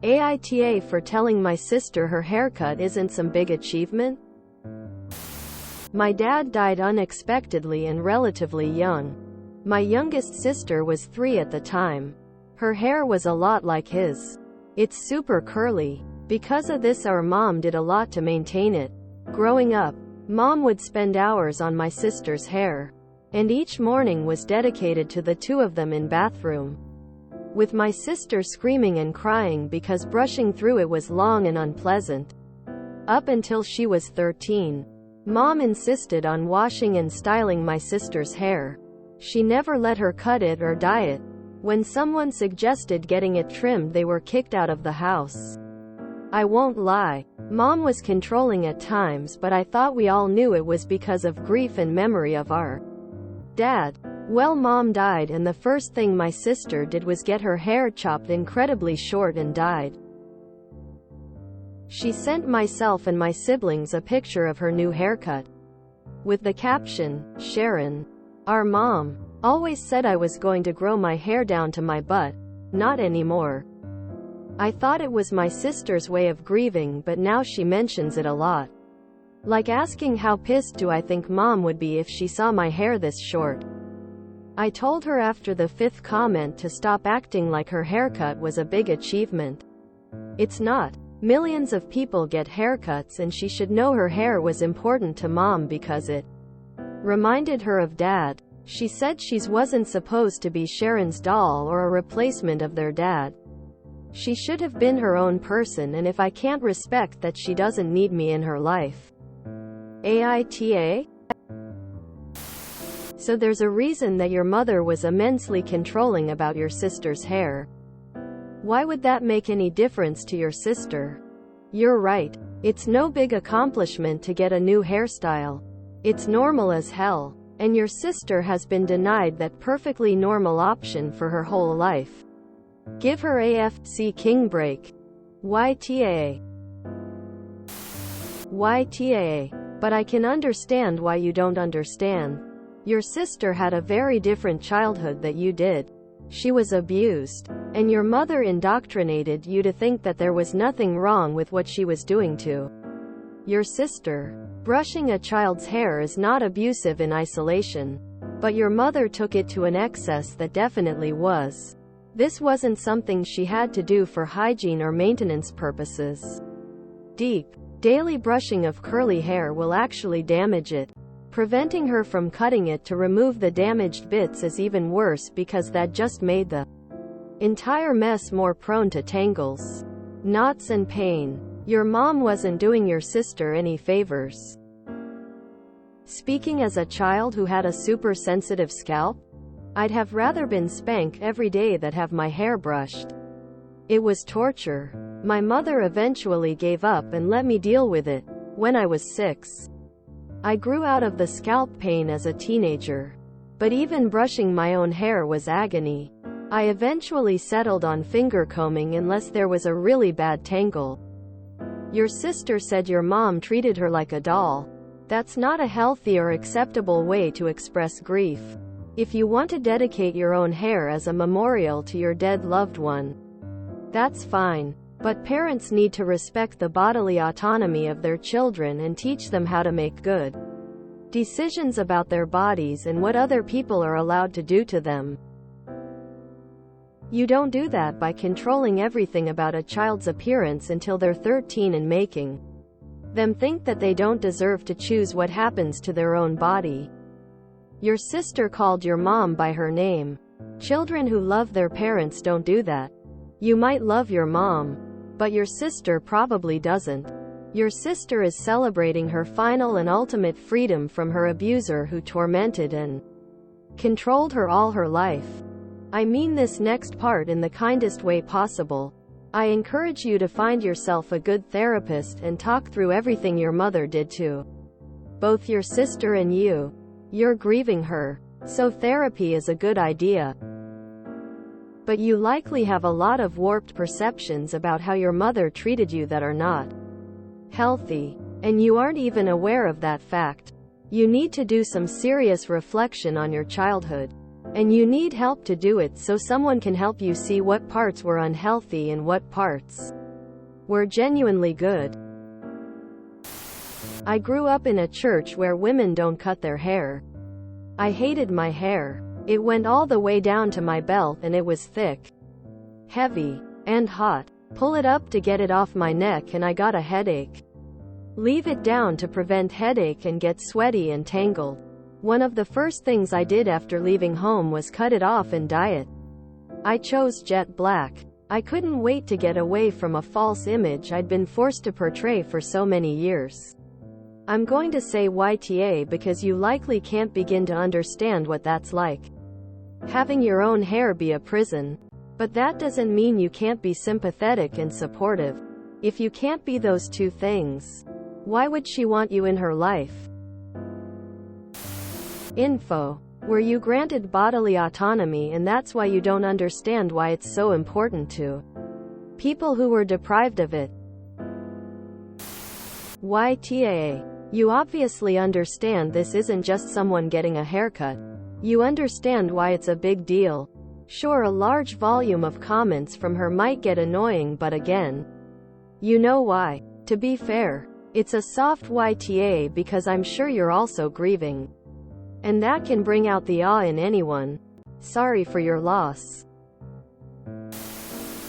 AITA for telling my sister her haircut isn't some big achievement? My dad died unexpectedly and relatively young. My youngest sister was 3 at the time. Her hair was a lot like his. It's super curly. Because of this, our mom did a lot to maintain it. Growing up, Mom would spend hours on my sister's hair, and each morning was dedicated to the two of them in bathroom, with my sister screaming and crying because brushing through it was long and unpleasant. Up until she was 13, Mom insisted on washing and styling my sister's hair. She never let her cut it or dye it. When someone suggested getting it trimmed, they were kicked out of the house. I won't lie, Mom was controlling at times, but I thought we all knew it was because of grief and memory of our dad. Well, Mom died, and the first thing my sister did was get her hair chopped incredibly short and dyed. She sent myself and my siblings a picture of her new haircut, with the caption, "Sharon, our mom, always said I was going to grow my hair down to my butt. Not anymore." I thought it was my sister's way of grieving, but now she mentions it a lot. Like asking how pissed do I think Mom would be if she saw my hair this short. I told her after the 5th comment to stop acting like her haircut was a big achievement. It's not. Millions of people get haircuts, and she should know her hair was important to Mom because it reminded her of Dad. She said she wasn't supposed to be Sharon's doll or a replacement of their dad. She should have been her own person, and if I can't respect that, she doesn't need me in her life. AITA? So there's a reason that your mother was immensely controlling about your sister's hair. Why would that make any difference to your sister? You're right. It's no big accomplishment to get a new hairstyle. It's normal as hell. And your sister has been denied that perfectly normal option for her whole life. Give her AFC king break. YTA. But I can understand why you don't understand. Your sister had a very different childhood that you did. She was abused, and your mother indoctrinated you to think that there was nothing wrong with what she was doing to your sister. Brushing a child's hair is not abusive in isolation, but your mother took it to an excess that definitely was. This wasn't something she had to do for hygiene or maintenance purposes. Daily brushing of curly hair will actually damage it. Preventing her from cutting it to remove the damaged bits is even worse because that just made the entire mess more prone to tangles, knots and pain. Your mom wasn't doing your sister any favors. Speaking as a child who had a super sensitive scalp, I'd have rather been spanked every day than have my hair brushed. It was torture. My mother eventually gave up and let me deal with it. When I was 6, I grew out of the scalp pain as a teenager. But even brushing my own hair was agony. I eventually settled on finger combing unless there was a really bad tangle. Your sister said your mom treated her like a doll. That's not a healthy or acceptable way to express grief. If you want to dedicate your own hair as a memorial to your dead loved one, that's fine. But parents need to respect the bodily autonomy of their children and teach them how to make good decisions about their bodies and what other people are allowed to do to them. You don't do that by controlling everything about a child's appearance until they're 13 and making them think that they don't deserve to choose what happens to their own body. Your sister called your mom by her name. Children who love their parents don't do that. You might love your mom, but your sister probably doesn't. Your sister is celebrating her final and ultimate freedom from her abuser who tormented and controlled her all her life. I mean this next part in the kindest way possible. I encourage you to find yourself a good therapist and talk through everything your mother did to both your sister and you. You're grieving her, so therapy is a good idea. But you likely have a lot of warped perceptions about how your mother treated you that are not healthy, and you aren't even aware of that fact. You need to do some serious reflection on your childhood. And you need help to do it, so someone can help you see what parts were unhealthy and what parts were genuinely good. I grew up in a church where women don't cut their hair. I hated my hair. It went all the way down to my belt and it was thick, heavy, and hot. Pull it up to get it off my neck and I got a headache. Leave it down to prevent headache and get sweaty and tangled. One of the first things I did after leaving home was cut it off and dye it. I chose jet black. I couldn't wait to get away from a false image I'd been forced to portray for so many years. I'm going to say YTA because you likely can't begin to understand what that's like. Having your own hair be a prison. But that doesn't mean you can't be sympathetic and supportive. If you can't be those two things, why would she want you in her life? Info. Were you granted bodily autonomy, and that's why you don't understand why it's so important to people who were deprived of it? YTA. You obviously understand this isn't just someone getting a haircut. You understand why it's a big deal. Sure, a large volume of comments from her might get annoying, but again, you know why. To be fair, it's a soft YTA because I'm sure you're also grieving. And that can bring out the awe in anyone. Sorry for your loss.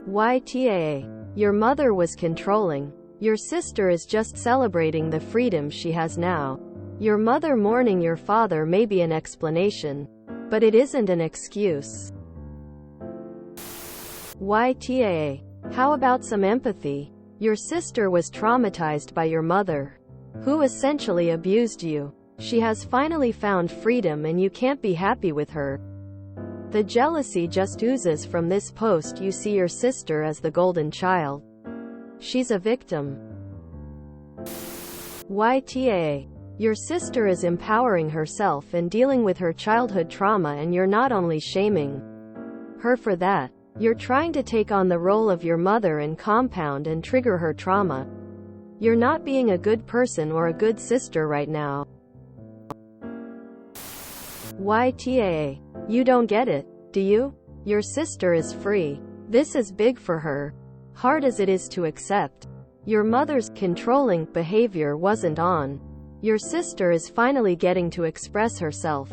YTA. Your mother was controlling. Your sister is just celebrating the freedom she has now. Your mother mourning your father may be an explanation, but it isn't an excuse. YTA. How about some empathy? Your sister was traumatized by your mother, who essentially abused you. She has finally found freedom and you can't be happy with her. The jealousy just oozes from this post. You see your sister as the golden child. She's a victim. YTA. Your sister is empowering herself and dealing with her childhood trauma, and you're not only shaming her for that, you're trying to take on the role of your mother and compound and trigger her trauma. You're not being a good person or a good sister right now. YTA. You don't get it, do you? Your sister is free. This is big for her. Hard as it is to accept. Your mother's controlling behavior wasn't on. Your sister is finally getting to express herself.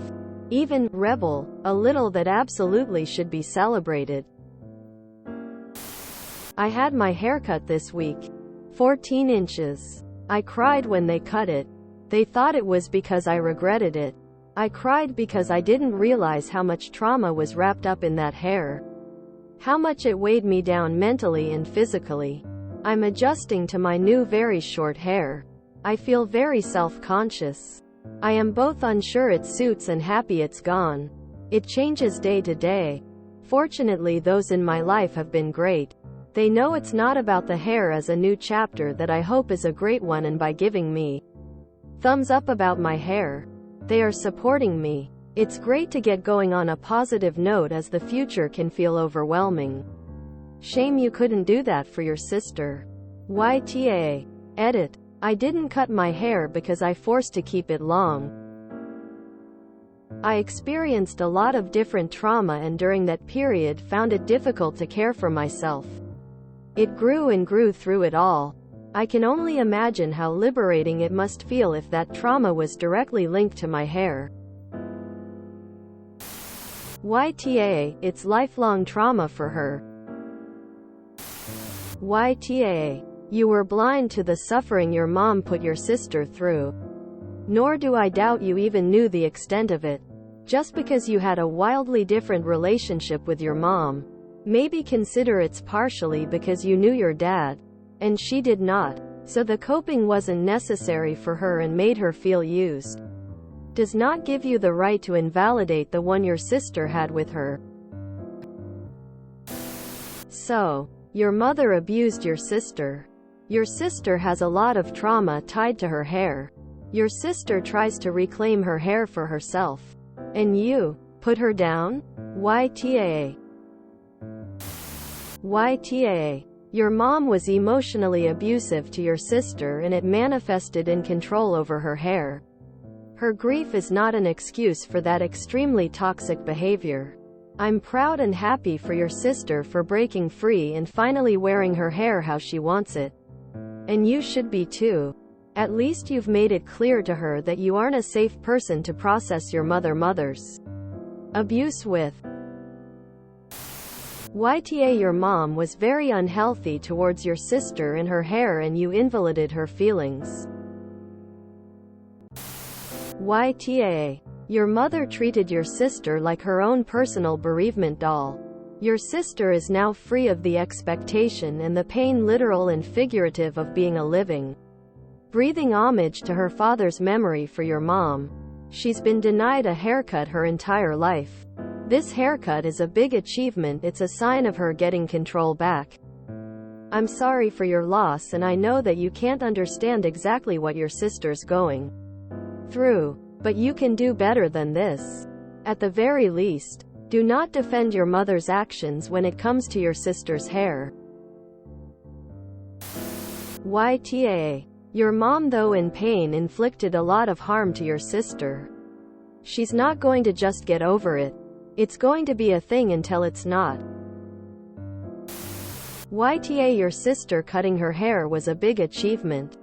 Even rebel a little, that absolutely should be celebrated. I had my haircut this week. 14 inches. I cried when they cut it. They thought it was because I regretted it. I cried because I didn't realize how much trauma was wrapped up in that hair. How much it weighed me down mentally and physically. I'm adjusting to my new very short hair. I feel very self-conscious. I am both unsure it suits and happy it's gone. It changes day to day. Fortunately, those in my life have been great. They know it's not about the hair as a new chapter that I hope is a great one, and by giving me thumbs up about my hair, they are supporting me. It's great to get going on a positive note, as the future can feel overwhelming. Shame you couldn't do that for your sister. YTA. Edit. I didn't cut my hair because I forced to keep it long. I experienced a lot of different trauma, and during that period found it difficult to care for myself. It grew and grew through it all. I can only imagine how liberating it must feel if that trauma was directly linked to my hair. YTA. It's lifelong trauma for her. YTA. You were blind to the suffering your mom put your sister through. Nor do I doubt you even knew the extent of it. Just because you had a wildly different relationship with your mom, maybe consider it's partially because you knew your dad, and she did not. So the coping wasn't necessary for her and made her feel used. Does not give you the right to invalidate the one your sister had with her. So, your mother abused your sister. Your sister has a lot of trauma tied to her hair. Your sister tries to reclaim her hair for herself. And you put her down? YTA. YTA. Your mom was emotionally abusive to your sister, and it manifested in control over her hair. Her grief is not an excuse for that extremely toxic behavior. I'm proud and happy for your sister for breaking free and finally wearing her hair how she wants it. And you should be too. At least you've made it clear to her that you aren't a safe person to process your mother's abuse with. YTA Your mom was very unhealthy towards your sister and her hair, and you invalided her feelings. YTA Your mother treated your sister like her own personal bereavement doll. Your sister is now free of the expectation and the pain, literal and figurative, of being a living, breathing homage to her father's memory for your mom. She's been denied a haircut her entire life. This haircut is a big achievement. It's a sign of her getting control back. I'm sorry for your loss, and I know that you can't understand exactly what your sister's going through. But you can do better than this. At the very least, do not defend your mother's actions when it comes to your sister's hair. YTA Your mom, though in pain, inflicted a lot of harm to your sister. She's not going to just get over it. It's going to be a thing until it's not. YTA Your sister cutting her hair was a big achievement,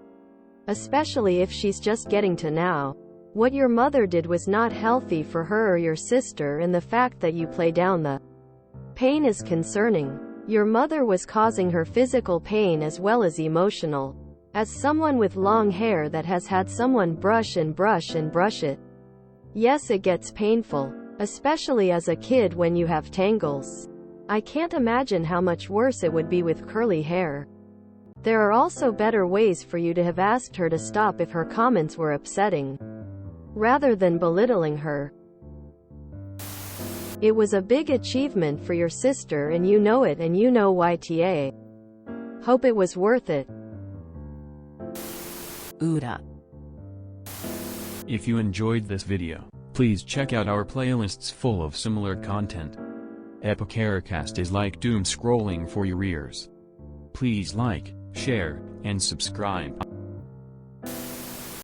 especially if she's just getting to now. What your mother did was not healthy for her or your sister, and the fact that you play down the pain is concerning. Your mother was causing her physical pain as well as emotional. As someone with long hair that has had someone brush and brush and brush it, yes, it gets painful, especially as a kid when you have tangles. I can't imagine how much worse it would be with curly hair. There are also better ways for you to have asked her to stop if her comments were upsetting, rather than belittling her. It was a big achievement for your sister, and you know it, and you know YTA. Hope it was worth it. AITA. If you enjoyed this video, please check out our playlists full of similar content. AmITheAsshole is like doom scrolling for your ears. Please like, share, and subscribe.